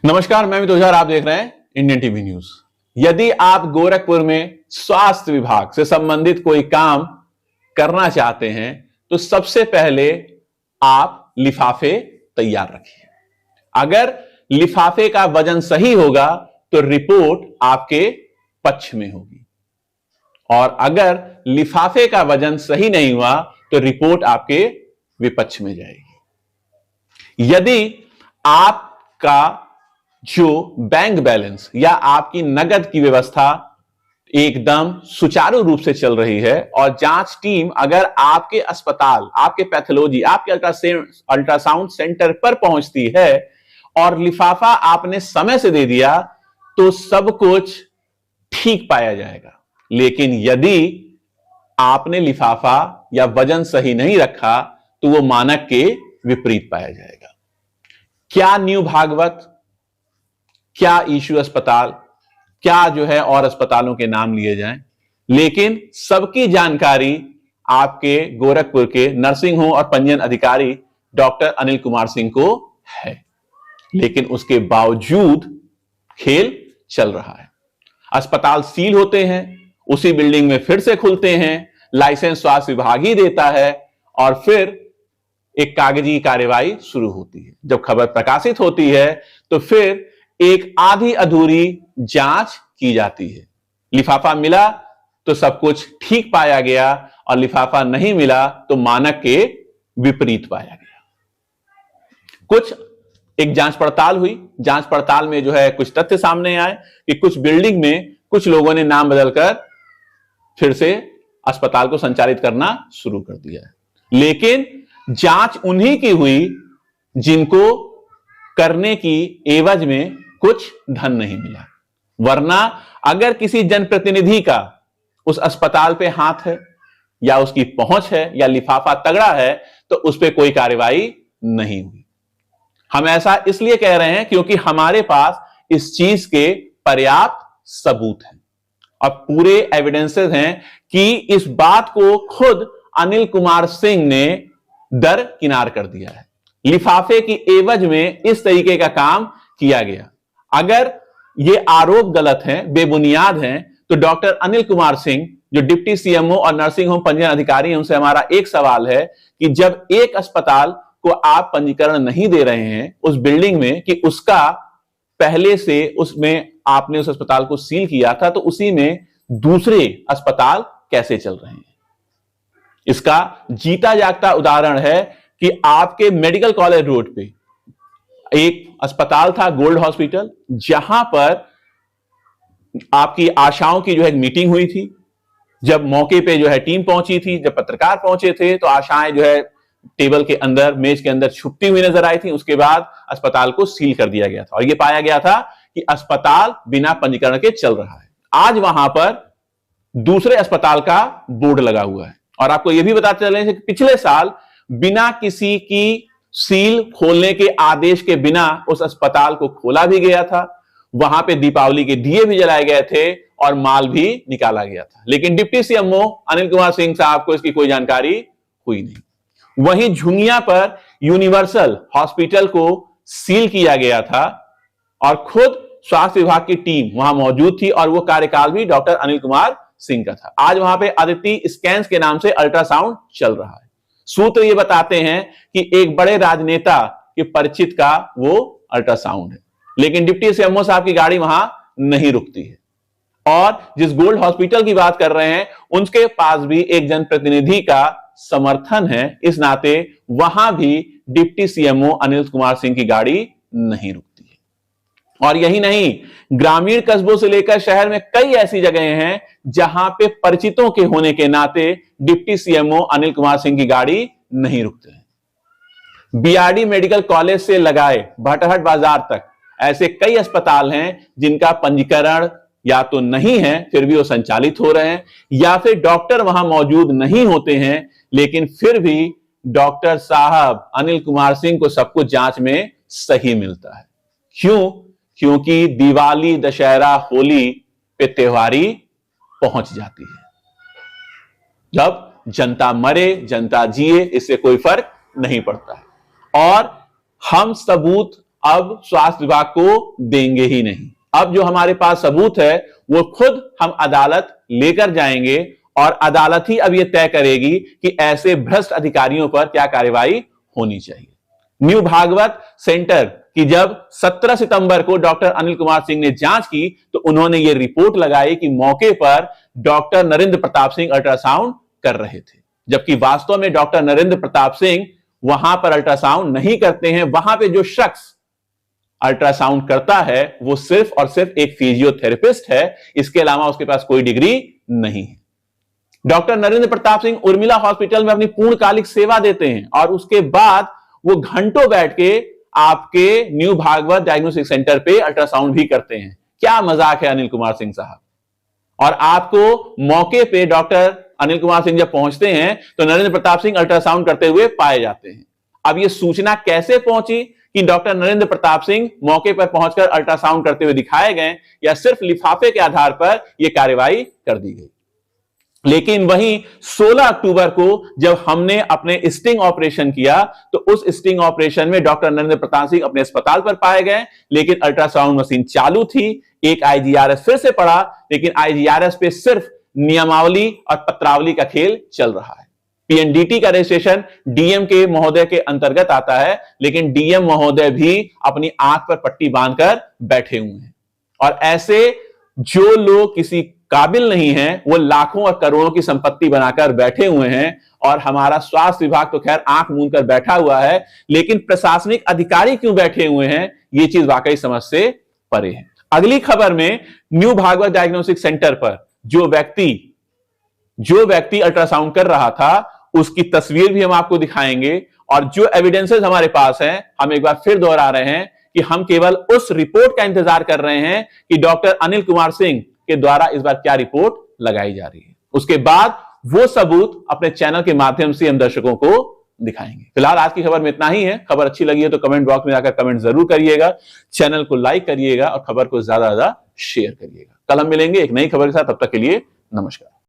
नमस्कार, मैं अमित ओझा, आप देख रहे हैं इंडियन टीवी न्यूज। यदि आप गोरखपुर में स्वास्थ्य विभाग से संबंधित कोई काम करना चाहते हैं तो सबसे पहले आप लिफाफे तैयार रखिए। अगर लिफाफे का वजन सही होगा तो रिपोर्ट आपके पक्ष में होगी, और अगर लिफाफे का वजन सही नहीं हुआ तो रिपोर्ट आपके विपक्ष में जाएगी। यदि आपका जो बैंक बैलेंस या आपकी नगद की व्यवस्था एकदम सुचारू रूप से चल रही है और जांच टीम अगर आपके अस्पताल, आपके पैथोलॉजी, आपके अल्ट्रासाउंड सेंटर पर पहुंचती है और लिफाफा आपने समय से दे दिया तो सब कुछ ठीक पाया जाएगा। लेकिन यदि आपने लिफाफा या वजन सही नहीं रखा तो वो मानक के विपरीत पाया जाएगा। क्या न्यू भागवत, क्या ईशू अस्पताल, क्या जो है और अस्पतालों के नाम लिए जाएं, लेकिन सबकी जानकारी आपके गोरखपुर के नर्सिंग होम और पंजीयन अधिकारी डॉक्टर अनिल कुमार सिंह को है। लेकिन उसके बावजूद खेल चल रहा है। अस्पताल सील होते हैं, उसी बिल्डिंग में फिर से खुलते हैं, लाइसेंस स्वास्थ्य विभाग ही देता है और फिर एक कागजी कार्रवाई शुरू होती है। जब खबर प्रकाशित होती है तो फिर एक आधी अधूरी जांच की जाती है। लिफाफा मिला तो सब कुछ ठीक पाया गया और लिफाफा नहीं मिला तो मानक के विपरीत पाया गया। कुछ एक जांच पड़ताल हुई। जांच पड़ताल में जो है कुछ तथ्य सामने आए कि कुछ बिल्डिंग में कुछ लोगों ने नाम बदलकर फिर से अस्पताल को संचालित करना शुरू कर दिया है। लेकिन जांच उन्हीं की हुई जिनको करने की एवज में कुछ धन नहीं मिला। वरना अगर किसी जनप्रतिनिधि का उस अस्पताल पे हाथ है या उसकी पहुंच है या लिफाफा तगड़ा है तो उस पर कोई कार्रवाई नहीं हुई। हम ऐसा इसलिए कह रहे हैं क्योंकि हमारे पास इस चीज के पर्याप्त सबूत हैं और पूरे एविडेंसेस हैं कि इस बात को खुद अनिल कुमार सिंह ने दरकिनार कर दिया है। लिफाफे की एवज में इस तरीके का काम किया गया। अगर ये आरोप गलत हैं, बेबुनियाद हैं, तो डॉक्टर अनिल कुमार सिंह जो डिप्टी सीएमओ और नर्सिंग होम पंजीयन अधिकारी हैं, उनसे हमारा एक सवाल है कि जब एक अस्पताल को आप पंजीकरण नहीं दे रहे हैं उस बिल्डिंग में कि उसका पहले से उसमें आपने उस अस्पताल को सील किया था, तो उसी में दूसरे अस्पताल कैसे चल रहे हैं? इसका जीता जागता उदाहरण है कि आपके मेडिकल कॉलेज रोड पे एक अस्पताल था, गोल्ड हॉस्पिटल, जहां पर आपकी आशाओं की जो है मीटिंग हुई थी। जब मौके पे जो है टीम पहुंची थी, जब पत्रकार पहुंचे थे तो आशाएं जो है टेबल के अंदर, मेज के अंदर छुपती हुई नजर आई थी। उसके बाद अस्पताल को सील कर दिया गया था और यह पाया गया था कि अस्पताल बिना पंजीकरण के चल रहा है। आज वहां पर दूसरे अस्पताल का बोर्ड लगा हुआ है और आपको यह भी बताते चले कि पिछले साल बिना किसी की सील खोलने के आदेश के बिना उस अस्पताल को खोला भी गया था। वहां पे दीपावली के दिए भी जलाए गए थे और माल भी निकाला गया था। लेकिन डिप्टी सीएमओ अनिल कुमार सिंह साहब को इसकी कोई जानकारी हुई नहीं। वहीं झुंगिया पर यूनिवर्सल हॉस्पिटल को सील किया गया था और खुद स्वास्थ्य विभाग की टीम वहां मौजूद थी और वो कार्यकाल भी डॉक्टर अनिल कुमार सिंह का था। आज वहां पे अदिति स्कैन्स के नाम से अल्ट्रासाउंड चल रहा है। सूत्र ये बताते हैं कि एक बड़े राजनेता के परिचित का वो अल्ट्रासाउंड है, लेकिन डिप्टी सीएमओ साहब की गाड़ी वहां नहीं रुकती है। और जिस गोल्ड हॉस्पिटल की बात कर रहे हैं उनके पास भी एक जनप्रतिनिधि का समर्थन है, इस नाते वहां भी डिप्टी सीएमओ अनिल कुमार सिंह की गाड़ी नहीं रुकती है। और यही नहीं, ग्रामीण कस्बों से लेकर शहर में कई ऐसी जगहें हैं जहां पे परिचितों के होने के नाते डिप्टी सीएमओ अनिल कुमार सिंह की गाड़ी नहीं रुकते हैं। बीआरडी मेडिकल कॉलेज से लगाए भटहट बाजार तक ऐसे कई अस्पताल हैं जिनका पंजीकरण या तो नहीं है फिर भी वो संचालित हो रहे हैं, या फिर डॉक्टर वहां मौजूद नहीं होते हैं लेकिन फिर भी डॉक्टर साहब अनिल कुमार सिंह को सब कुछ जांच में सही मिलता है। क्यों? क्योंकि दिवाली, दशहरा, होली पे त्योहारी पहुंच जाती है। जब जनता मरे, जनता जिए, इससे कोई फर्क नहीं पड़ता है। और हम सबूत अब स्वास्थ्य विभाग को देंगे ही नहीं। अब जो हमारे पास सबूत है वो खुद हम अदालत लेकर जाएंगे और अदालत ही अब यह तय करेगी कि ऐसे भ्रष्ट अधिकारियों पर क्या कार्रवाई होनी चाहिए। न्यू भागवत सेंटर की जब 17 सितंबर को डॉक्टर अनिल कुमार सिंह ने जांच की तो उन्होंने यह रिपोर्ट लगाई कि मौके पर डॉक्टर नरेंद्र प्रताप सिंह अल्ट्रासाउंड कर रहे थे, जबकि वास्तव में डॉक्टर नरेंद्र प्रताप सिंह वहां पर अल्ट्रासाउंड नहीं करते हैं। वहां पे जो शख्स अल्ट्रासाउंड करता है वो सिर्फ और सिर्फ एक फिजियोथेरेपिस्ट है, इसके अलावा उसके पास कोई डिग्री नहीं है। डॉक्टर नरेंद्र प्रताप सिंह उर्मिला हॉस्पिटल में अपनी पूर्णकालिक सेवा देते हैं और उसके बाद वो घंटों बैठ के आपके न्यू भागवत डायग्नोस्टिक सेंटर पे अल्ट्रासाउंड भी करते हैं। क्या मजाक है अनिल कुमार सिंह साहब। और आपको मौके पे डॉक्टर अनिल कुमार सिंह जब पहुंचते हैं तो नरेंद्र प्रताप सिंह अल्ट्रासाउंड करते हुए पाए जाते हैं। अब यह सूचना कैसे पहुंची कि डॉक्टर नरेंद्र प्रताप सिंह मौके पर पहुंचकर अल्ट्रासाउंड करते हुए दिखाए गए, या सिर्फ लिफाफे के आधार पर यह कार्रवाई कर दी गई। लेकिन वहीं 16 अक्टूबर को जब हमने अपने स्टिंग ऑपरेशन किया तो उस स्टिंग ऑपरेशन में डॉक्टर नरेंद्र प्रताप सिंह अपने अस्पताल पर पाए गए, लेकिन अल्ट्रासाउंड मशीन चालू थी। एक आईजीआरएस फिर से पड़ा, लेकिन आईजीआरएस पे सिर्फ नियमावली और पत्रावली का खेल चल रहा है। पीएनडीटी का रजिस्ट्रेशन डीएम के महोदय के अंतर्गत आता है, लेकिन डीएम महोदय भी अपनी आंख पर पट्टी बांधकर बैठे हुए हैं। और ऐसे जो लोग किसी काबिल नहीं है वो लाखों और करोड़ों की संपत्ति बनाकर बैठे हुए हैं। और हमारा स्वास्थ्य विभाग तो खैर आंख मूंद कर बैठा हुआ है, लेकिन प्रशासनिक अधिकारी क्यों बैठे हुए हैं ये चीज वाकई समझ से परे है। अगली खबर में न्यू भागवत डायग्नोस्टिक सेंटर पर जो व्यक्ति अल्ट्रासाउंड कर रहा था उसकी तस्वीर भी हम आपको दिखाएंगे। और जो एविडेंसेस हमारे पास हैं हम एक बार फिर दोहरा रहे हैं कि हम केवल उस रिपोर्ट का इंतजार कर रहे हैं कि डॉक्टर अनिल कुमार सिंह के द्वारा इस बार क्या रिपोर्ट लगाई जा रही है। उसके बाद वो सबूत अपने चैनल के माध्यम से हम दर्शकों को दिखाएंगे। फिलहाल आज की खबर में इतना ही है। खबर अच्छी लगी है तो कमेंट बॉक्स में जाकर कमेंट जरूर करिएगा, चैनल को लाइक करिएगा और खबर को ज्यादा शेयर करिएगा। कल हम मिलेंगे एक नई खबर के साथ, तब तक के लिए नमस्कार।